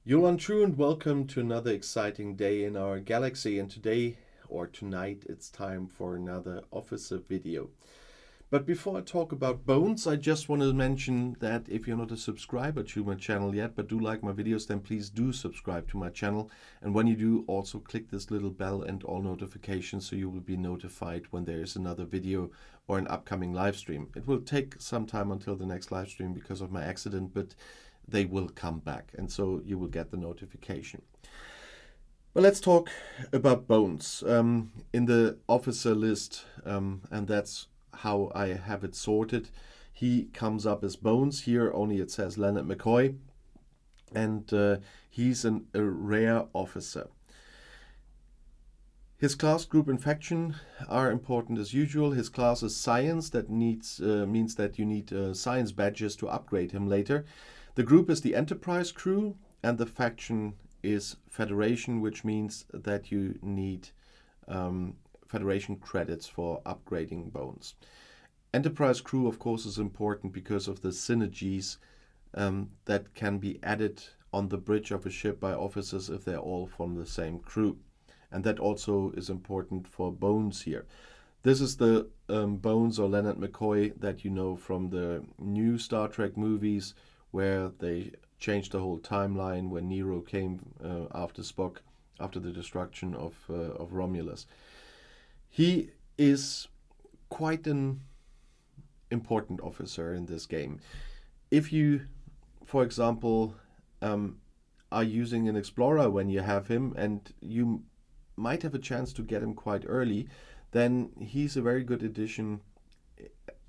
Yuan Chu and welcome to another exciting day in our galaxy. And today or tonight it's time for another officer video. But before I talk about bones, I just want to mention that if you're not a subscriber to my channel yet, but do like my videos, then please do subscribe to my channel. And when you do, also click this little bell and all notifications so you will be notified when there is another video or an upcoming live stream. It will take some time until the next live stream because of my accident, but they will come back, and so you will get the notification. But let's talk about bones in the officer list, and that's how I have it sorted. He comes up as bones. Here only it says Leonard McCoy, and he's a rare officer. His class, group, and faction are important as usual. His class is science. That means that you need science badges to upgrade him later. The group is the Enterprise crew, and the faction is Federation, which means that you need Federation credits for upgrading bones. Enterprise crew, of course, is important because of the synergies that can be added on the bridge of a ship by officers if they're all from the same crew. And that also is important for bones here. This is the Bones or Leonard McCoy that you know from the new Star Trek movies, where they changed the whole timeline when Nero came after Spock, after the destruction of Romulus. He is quite an important officer in this game. If you, for example, are using an Explorer when you have him, and you might have a chance to get him quite early, then he's a very good addition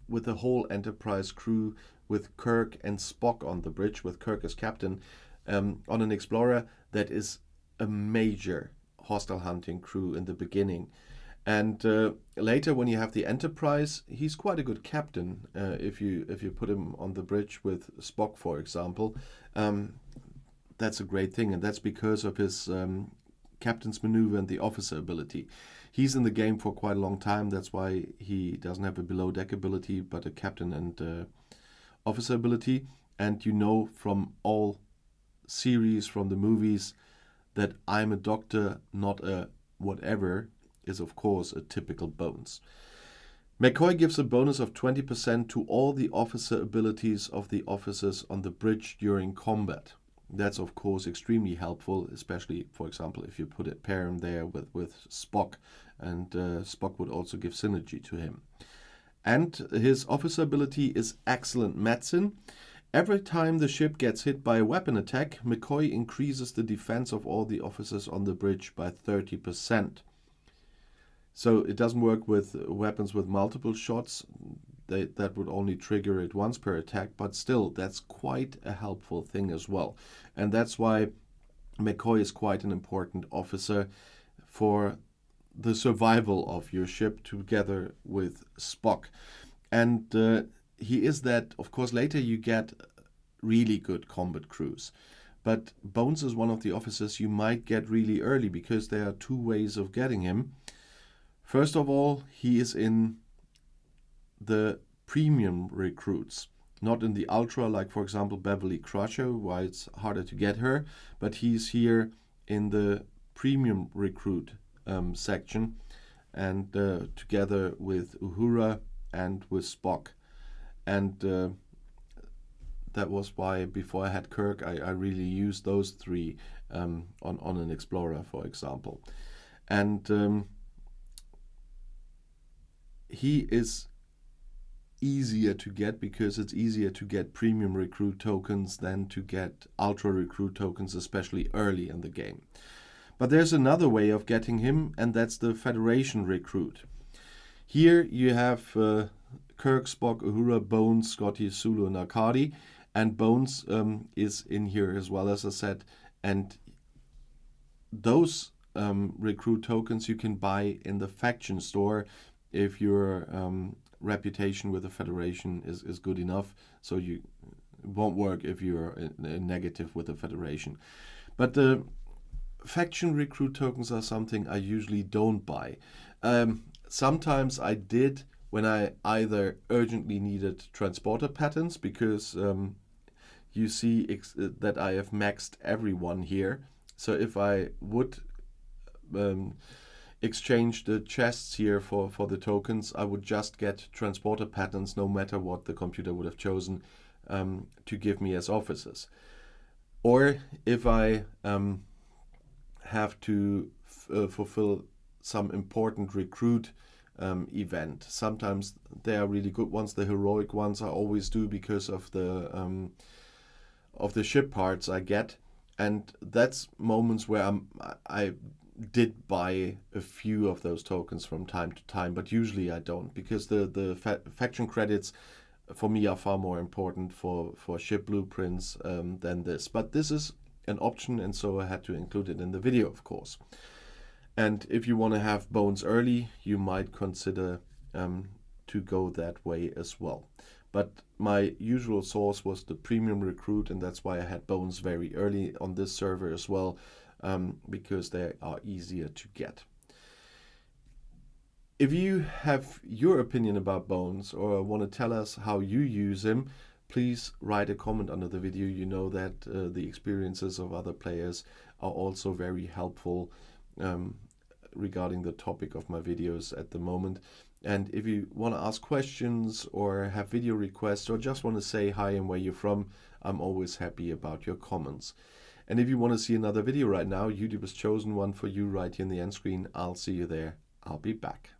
with the whole Enterprise crew, with Kirk and Spock on the bridge, with Kirk as captain, on an Explorer that is a major hostile hunting crew in the beginning. And later, when you have the Enterprise, he's quite a good captain. If you put him on the bridge with Spock, for example, that's a great thing, and that's because of his captain's maneuver and the officer ability. He's in the game for quite a long time. That's why he doesn't have a below deck ability, but a captain and officer ability. And you know from all series, from the movies, that I'm a doctor, not a whatever, is of course a typical Bones. McCoy gives a bonus of 20% to all the officer abilities of the officers on the bridge during combat. That's of course extremely helpful, especially, for example, if you pair him there with Spock, and Spock would also give synergy to him. And his officer ability is excellent medicine. Every time the ship gets hit by a weapon attack, McCoy increases the defense of all the officers on the bridge by 30%. So it doesn't work with weapons with multiple shots. That would only trigger it once per attack, but still, that's quite a helpful thing as well. And that's why McCoy is quite an important officer for the survival of your ship together with Spock. And he is that, of course, later you get really good combat crews. But Bones is one of the officers you might get really early, because there are two ways of getting him. First of all, he is in the premium recruits, not in the ultra, like for example Beverly Crusher, why it's harder to get her, but he's here in the premium recruit section, and together with Uhura and with Spock. And that was why before I had Kirk, I really used those three on an Explorer, for example. And he is easier to get because it's easier to get premium recruit tokens than to get ultra recruit tokens, especially early in the game. But there's another way of getting him, and that's the Federation recruit. Here you have Kirk, Spock, Uhura, Bones, Scotty, Sulu, and Arkady, and Bones is in here as well, as I said. And those recruit tokens you can buy in the faction store if your reputation with the Federation is good enough. So it won't work if you're negative with the Federation. But the faction recruit tokens are something I usually don't buy. Sometimes I did when I either urgently needed transporter patterns, because you see that I have maxed everyone here. So if I would exchange the chests here for the tokens, I would just get transporter patterns no matter what the computer would have chosen to give me as officers. Or if I have to fulfill some important recruit event, sometimes they are really good ones. The heroic ones I always do because of the ship parts I get, and that's moments where I did buy a few of those tokens from time to time, but usually I don't, because the faction credits for me are far more important for ship blueprints than this. But this is an option, and so I had to include it in the video, of course. And if you want to have bones early, you might consider to go that way as well. But my usual source was the premium recruit, and that's why I had bones very early on this server as well, because they are easier to get. If you have your opinion about bones or want to tell us how you use him, please write a comment under the video. You know that the experiences of other players are also very helpful regarding the topic of my videos at the moment. And if you want to ask questions or have video requests or just want to say hi and where you're from, I'm always happy about your comments. And if you want to see another video right now, YouTube has chosen one for you right here in the end screen. I'll see you there. I'll be back.